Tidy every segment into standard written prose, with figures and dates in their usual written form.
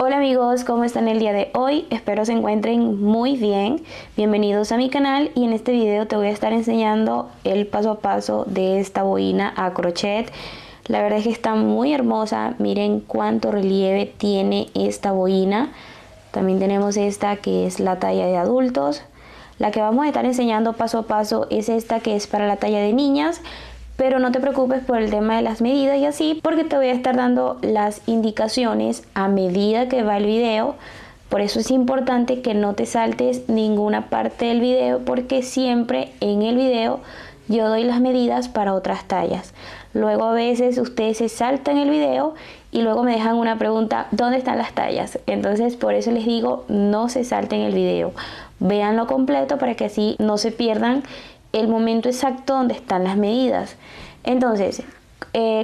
Hola amigos, ¿cómo están el día de hoy? Espero se encuentren muy bien. Bienvenidos a mi canal y en este video te voy a estar enseñando el paso a paso de esta boina a crochet. La verdad es que está muy hermosa. Miren cuánto relieve tiene esta boina. También tenemos esta que es la talla de adultos. La que vamos a estar enseñando paso a paso es esta que es para la talla de niñas. Pero no te preocupes por el tema de las medidas y así, porque te voy a estar dando las indicaciones a medida que va el video. Por eso es importante que no te saltes ninguna parte del video, porque siempre en el video yo doy las medidas para otras tallas. Luego a veces ustedes se saltan el video y luego me dejan una pregunta: ¿dónde están las tallas? Entonces por eso les digo, no se salten el video, véanlo completo para que así no se pierdan el momento exacto donde están las medidas. Entonces,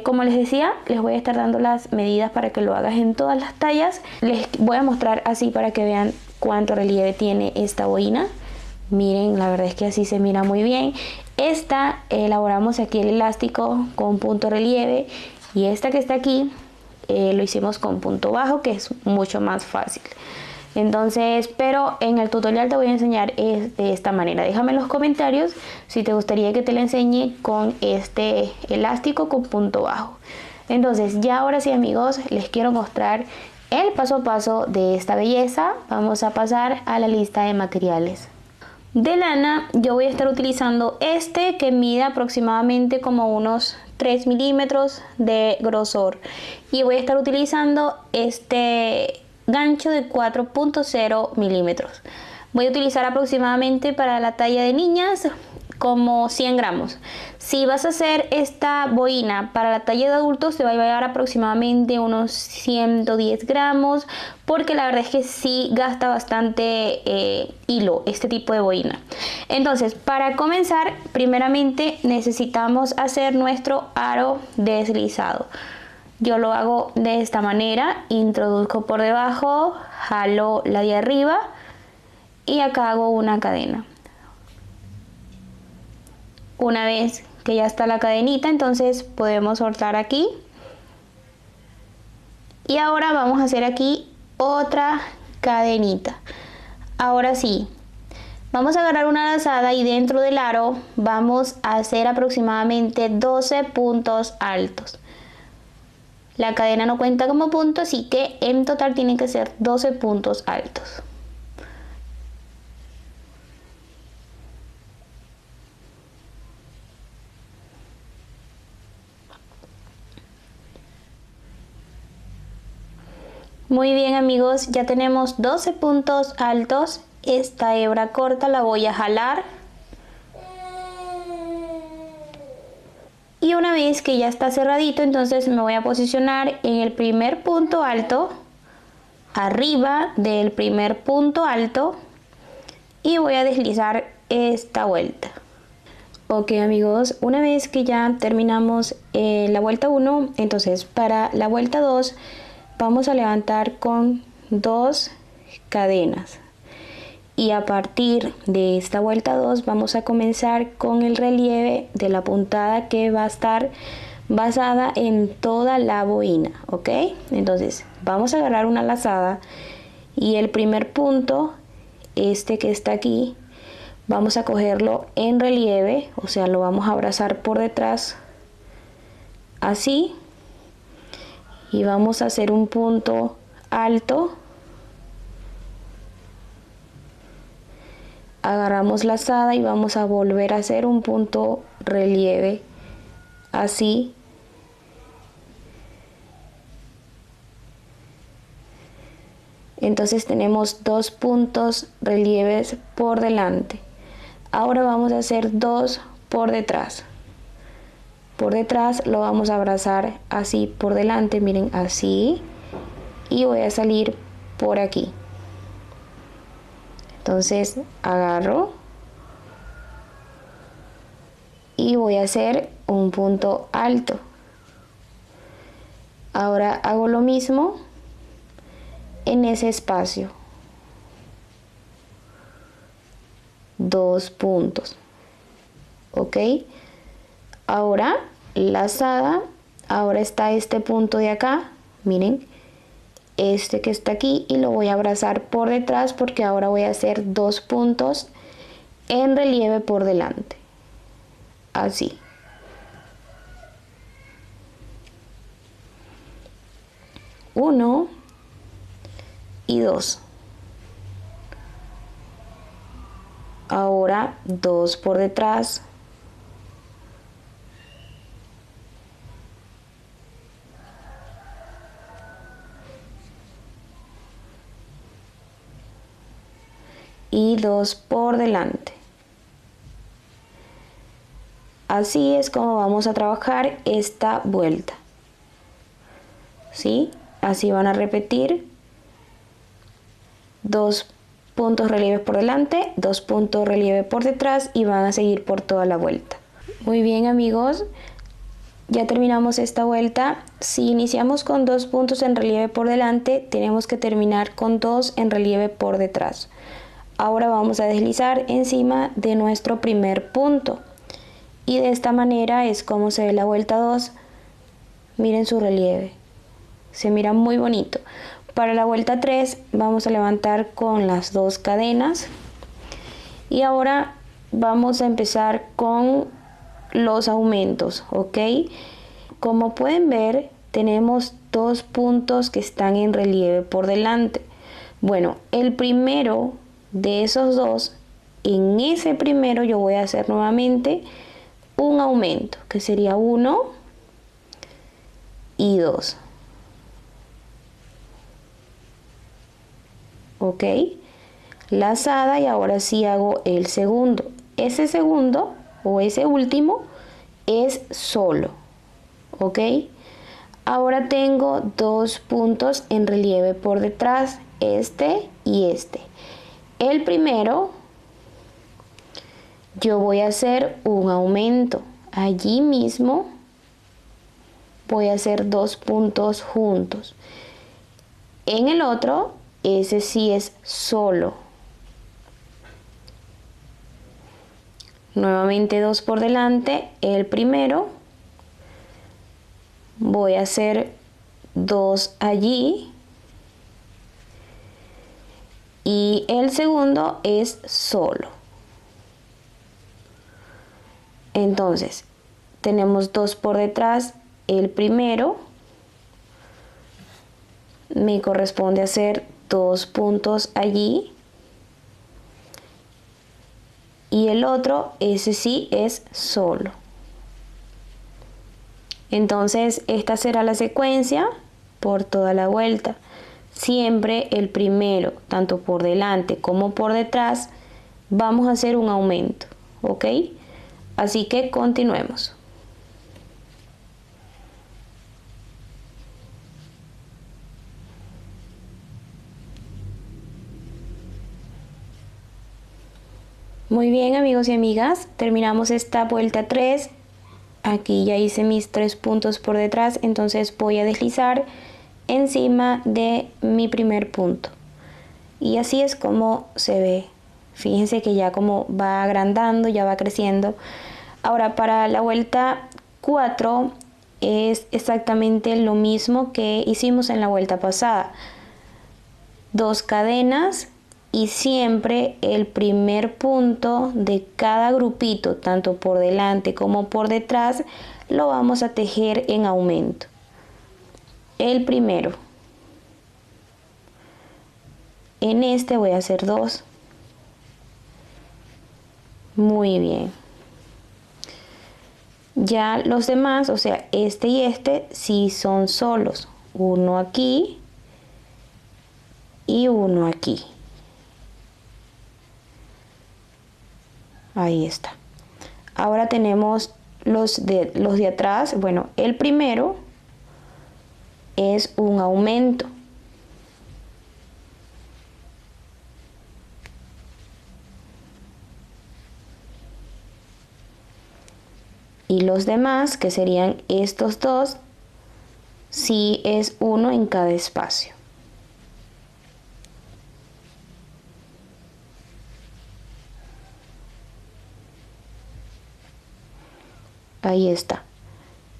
como les decía, les voy a estar dando las medidas para que lo hagas en todas las tallas. Les voy a mostrar así para que vean cuánto relieve tiene esta boina. Miren, la verdad es que así se mira muy bien. Esta elaboramos aquí el elástico con punto relieve, y esta que está aquí lo hicimos con punto bajo, que es mucho más fácil. Entonces, pero en el tutorial te voy a enseñar de esta manera. Déjame en los comentarios si te gustaría que te la enseñe con este elástico con punto bajo. Entonces, ya ahora sí amigos, les quiero mostrar el paso a paso de esta belleza. Vamos a pasar a la lista de materiales. De lana yo voy a estar utilizando este que mide aproximadamente como unos 3 milímetros de grosor. Y voy a estar utilizando este gancho de 4.0 milímetros. Voy a utilizar aproximadamente para la talla de niñas como 100 gramos. Si vas a hacer esta boina para la talla de adultos, te va a llevar aproximadamente unos 110 gramos, porque la verdad es que sí gasta bastante hilo este tipo de boina. Entonces, para comenzar, primeramente necesitamos hacer nuestro aro deslizado. Yo lo hago de esta manera: introduzco por debajo, jalo la de arriba y acá hago una cadena. Una vez que ya está la cadenita, entonces podemos soltar aquí. Y ahora vamos a hacer aquí otra cadenita. Ahora sí, vamos a agarrar una lazada y dentro del aro vamos a hacer aproximadamente 12 puntos altos. La cadena no cuenta como punto, así que en total tienen que ser 12 puntos altos. Muy bien amigos, ya tenemos 12 puntos altos. Esta hebra corta la voy a jalar. Y una vez que ya está cerradito, entonces me voy a posicionar en el primer punto alto, arriba del primer punto alto, y voy a deslizar esta vuelta. Ok amigos, una vez que ya terminamos la vuelta 1, entonces para la vuelta 2 vamos a levantar con 2 cadenas. Y a partir de esta vuelta 2 vamos a comenzar con el relieve de la puntada que va a estar basada en toda la boina, ¿ok? Entonces vamos a agarrar una lazada y el primer punto, este que está aquí, vamos a cogerlo en relieve, o sea, lo vamos a abrazar por detrás, así, y vamos a hacer un punto alto. Agarramos lazada y vamos a volver a hacer un punto relieve, así. Entonces tenemos 2 puntos relieves por delante. Ahora vamos a hacer 2 por detrás. Por detrás lo vamos a abrazar así por delante, miren, así. Y voy a salir por aquí. Entonces agarro y voy a hacer un punto alto. Ahora hago lo mismo en ese espacio. 2 puntos. Ok. Ahora lazada. Ahora está este punto de acá. Miren. este que está aquí y lo voy a abrazar por detrás, porque ahora voy a hacer 2 puntos en relieve por delante, así. Uno y dos. Ahora 2 por detrás. Y 2 por delante. Así es como vamos a trabajar esta vuelta. ¿Sí? Así van a repetir 2 puntos relieve por delante, 2 puntos relieve por detrás y van a seguir por toda la vuelta. Muy bien, amigos, ya terminamos esta vuelta. Si iniciamos con 2 puntos en relieve por delante, tenemos que terminar con 2 en relieve por detrás. Ahora vamos a deslizar encima de nuestro primer punto y de esta manera es como se ve la vuelta 2. Miren su relieve, se mira muy bonito. Para la vuelta 3 vamos a levantar con las 2 cadenas y ahora vamos a empezar con los aumentos, ¿ok? Como pueden ver, tenemos 2 puntos que están en relieve por delante. Bueno, el primero de esos 2, en ese primero yo voy a hacer nuevamente un aumento, que sería 1 y 2. ¿Ok? Lazada, y ahora sí hago el segundo. Ese segundo o ese último es solo. ¿Ok? Ahora tengo 2 puntos en relieve por detrás, este y este. El primero, yo voy a hacer un aumento. Allí mismo voy a hacer 2 puntos juntos. En el otro, ese sí es solo. Nuevamente 2 por delante. El primero, voy a hacer 2 allí. Y el segundo es solo. Entonces, tenemos 2 por detrás. El primero me corresponde hacer 2 puntos allí. Y el otro, ese sí es solo. Entonces, esta será la secuencia por toda la vuelta. Siempre el primero, tanto por delante como por detrás, vamos a hacer un aumento, ¿ok? Así que continuemos. Muy bien, amigos y amigas, terminamos esta vuelta 3. Aquí ya hice mis 3 puntos por detrás, entonces voy a deslizar encima de mi primer punto. Y así es como se ve. Fíjense que ya como va agrandando, ya va creciendo. Ahora para la vuelta 4 es exactamente lo mismo que hicimos en la vuelta pasada. 2 cadenas y siempre el primer punto de cada grupito, tanto por delante como por detrás, lo vamos a tejer en aumento. El primero. En este voy a hacer 2. Muy bien. Ya los demás, o sea, este y este, sí son solos. Uno aquí y uno aquí. Ahí está. Ahora tenemos los de atrás. Bueno, el primero es un aumento. Y los demás, que serían estos dos, sí es uno en cada espacio. Ahí está.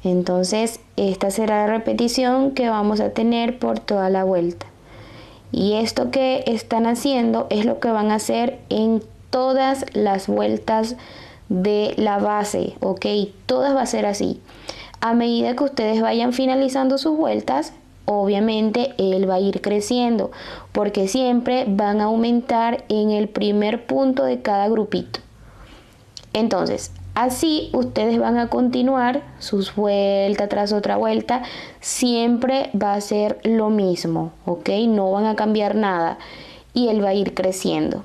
Entonces esta será la repetición que vamos a tener por toda la vuelta. Y esto que están haciendo es lo que van a hacer en todas las vueltas de la base, ¿ok? Todas va a ser así. A medida que ustedes vayan finalizando sus vueltas, obviamente él va a ir creciendo, porque siempre van a aumentar en el primer punto de cada grupito. Entonces, así ustedes van a continuar sus vueltas tras otra vuelta, siempre va a ser lo mismo, ¿ok? No van a cambiar nada y él va a ir creciendo.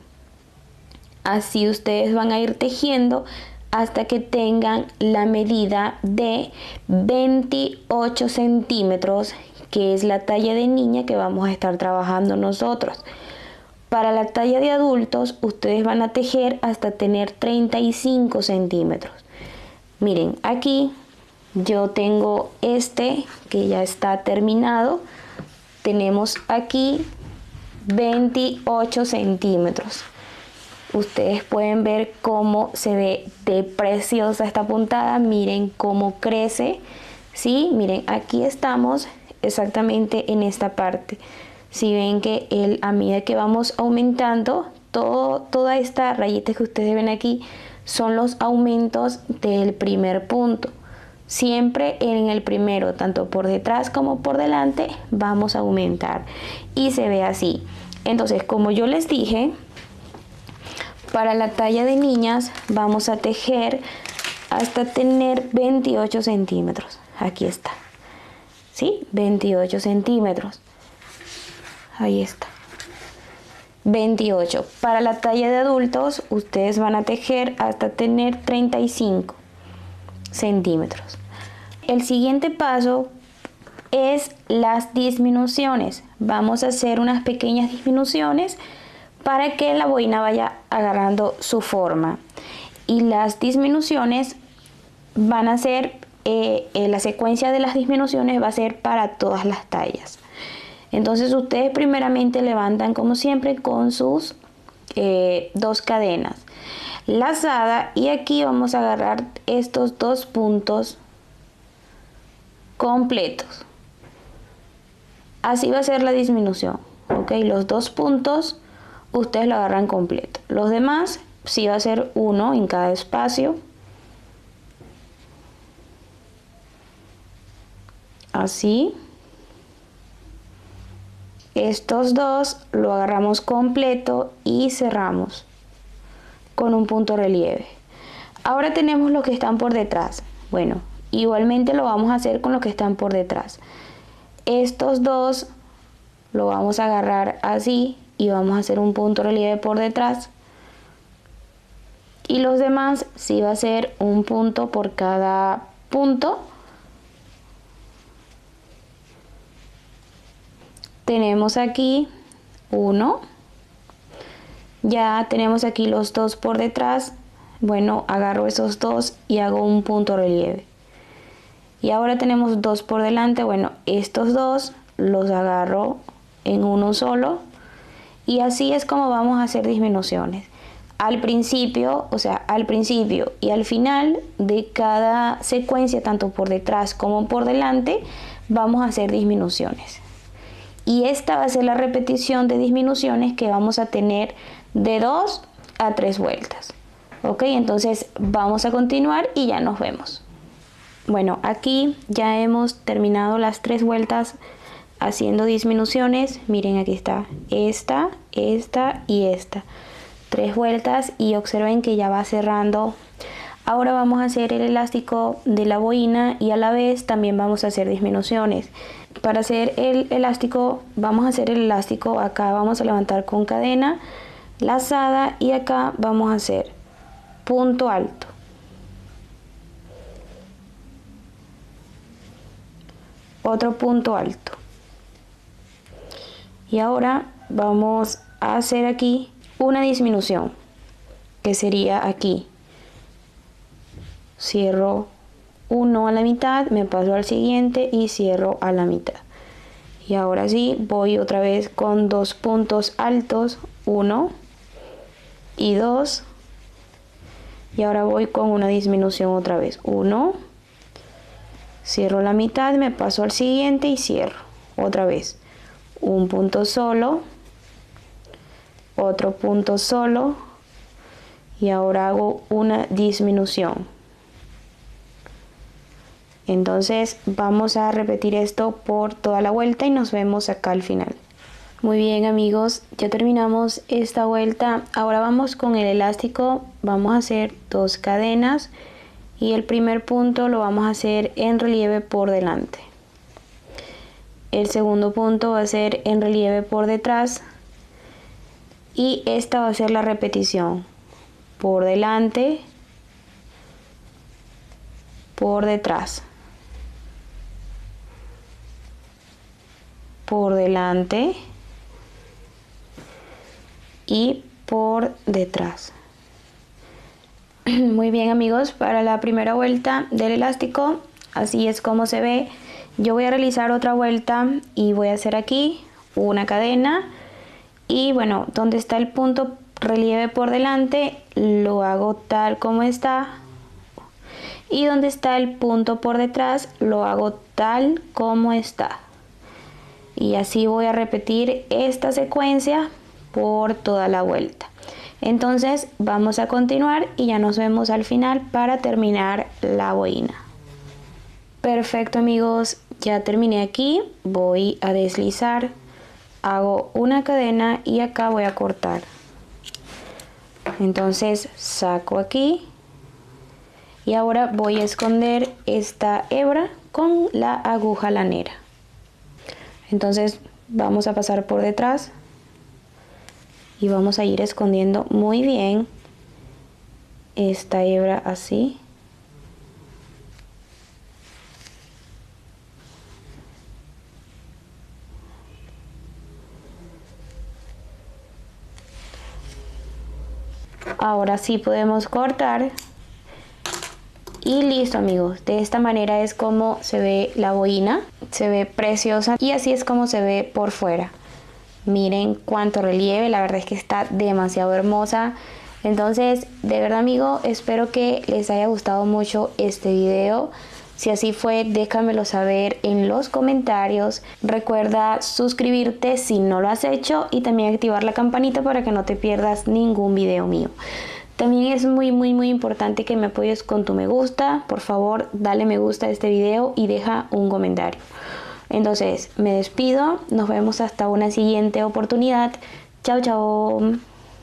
Así ustedes van a ir tejiendo hasta que tengan la medida de 28 centímetros, que es la talla de niña que vamos a estar trabajando nosotros. Para la talla de adultos, ustedes van a tejer hasta tener 35 centímetros. Miren, aquí yo tengo este que ya está terminado. Tenemos aquí 28 centímetros. Ustedes pueden ver cómo se ve de preciosa esta puntada. Miren cómo crece. ¿Sí? Miren, aquí estamos exactamente en esta parte. Si ven que a medida que vamos aumentando, toda esta rayita que ustedes ven aquí son los aumentos del primer punto. Siempre en el primero, tanto por detrás como por delante, vamos a aumentar. Y se ve así. Entonces, como yo les dije, para la talla de niñas vamos a tejer hasta tener 28 centímetros. Aquí está. ¿Sí? 28 centímetros. Ahí está. 28. Para la talla de adultos, ustedes van a tejer hasta tener 35 centímetros. El siguiente paso es las disminuciones. Vamos a hacer unas pequeñas disminuciones para que la boina vaya agarrando su forma. Y las disminuciones van a ser, la secuencia de las disminuciones va a ser para todas las tallas. Entonces ustedes primeramente levantan como siempre con sus 2 cadenas lazada, y aquí vamos a agarrar estos 2 puntos completos. Así va a ser la disminución, ¿ok? Los 2 puntos ustedes lo agarran completo. Los demás sí va a ser 1 en cada espacio. Así. Estos 2 lo agarramos completo y cerramos con un punto relieve. Ahora tenemos los que están por detrás. Bueno, igualmente lo vamos a hacer con los que están por detrás. Estos 2 lo vamos a agarrar así y vamos a hacer un punto relieve por detrás. Y los demás sí va a ser un punto por cada punto. Tenemos aquí 1, ya tenemos aquí los 2 por detrás. Bueno, agarro esos 2 y hago un punto relieve. Y ahora tenemos 2 por delante. Bueno, estos 2 los agarro en uno solo, y así es como vamos a hacer disminuciones. Al principio, al principio y al final de cada secuencia, tanto por detrás como por delante, vamos a hacer disminuciones. Y esta va a ser la repetición de disminuciones que vamos a tener de 2 a 3 vueltas. Ok, entonces vamos a continuar y ya nos vemos. Bueno, aquí ya hemos terminado las 3 vueltas haciendo disminuciones. Miren, aquí está esta y esta. 3 vueltas y observen que ya va cerrando. Ahora vamos a hacer el elástico de la boina y a la vez también vamos a hacer disminuciones. Para hacer el elástico, vamos a hacer el elástico. Acá vamos a levantar con cadena lazada y acá vamos a hacer punto alto. Otro punto alto. Y ahora vamos a hacer aquí una disminución, que sería aquí. Cierro uno a la mitad, me paso al siguiente y cierro a la mitad. Y ahora sí voy otra vez con 2 puntos altos, 1 y 2, y ahora voy con una disminución otra vez, 1 cierro la mitad, me paso al siguiente y cierro otra vez un punto solo, otro punto solo y ahora hago una disminución. Entonces vamos a repetir esto por toda la vuelta y nos vemos acá al final. Muy bien amigos, ya terminamos esta vuelta. Ahora vamos con el elástico, vamos a hacer 2 cadenas y el primer punto lo vamos a hacer en relieve por delante. El segundo punto va a ser en relieve por detrás y esta va a ser la repetición por delante, por detrás, por delante y por detrás. Muy bien amigos, para la primera vuelta del elástico así es como se ve. Yo voy a realizar otra vuelta y voy a hacer aquí una cadena y bueno, donde está el punto relieve por delante lo hago tal como está y donde está el punto por detrás lo hago tal como está, y así voy a repetir esta secuencia por toda la vuelta. Entonces vamos a continuar y ya nos vemos al final para terminar la boina. Perfecto amigos, ya terminé aquí, voy a deslizar, hago una cadena y acá voy a cortar. Entonces saco aquí y ahora voy a esconder esta hebra con la aguja lanera. Entonces vamos a pasar por detrás y vamos a ir escondiendo muy bien esta hebra así. Ahora sí podemos cortar y listo amigos, de esta manera es como se ve la boina, se ve preciosa y así es como se ve por fuera. Miren cuánto relieve, la verdad es que está demasiado hermosa. Entonces de verdad amigo, espero que les haya gustado mucho este video. Si así fue, déjamelo saber en los comentarios. Recuerda suscribirte si no lo has hecho y también activar la campanita para que no te pierdas ningún video mío. También es muy importante que me apoyes con tu me gusta. Por favor, dale me gusta a este video y deja un comentario. Entonces, me despido. Nos vemos hasta una siguiente oportunidad. Chao, chao.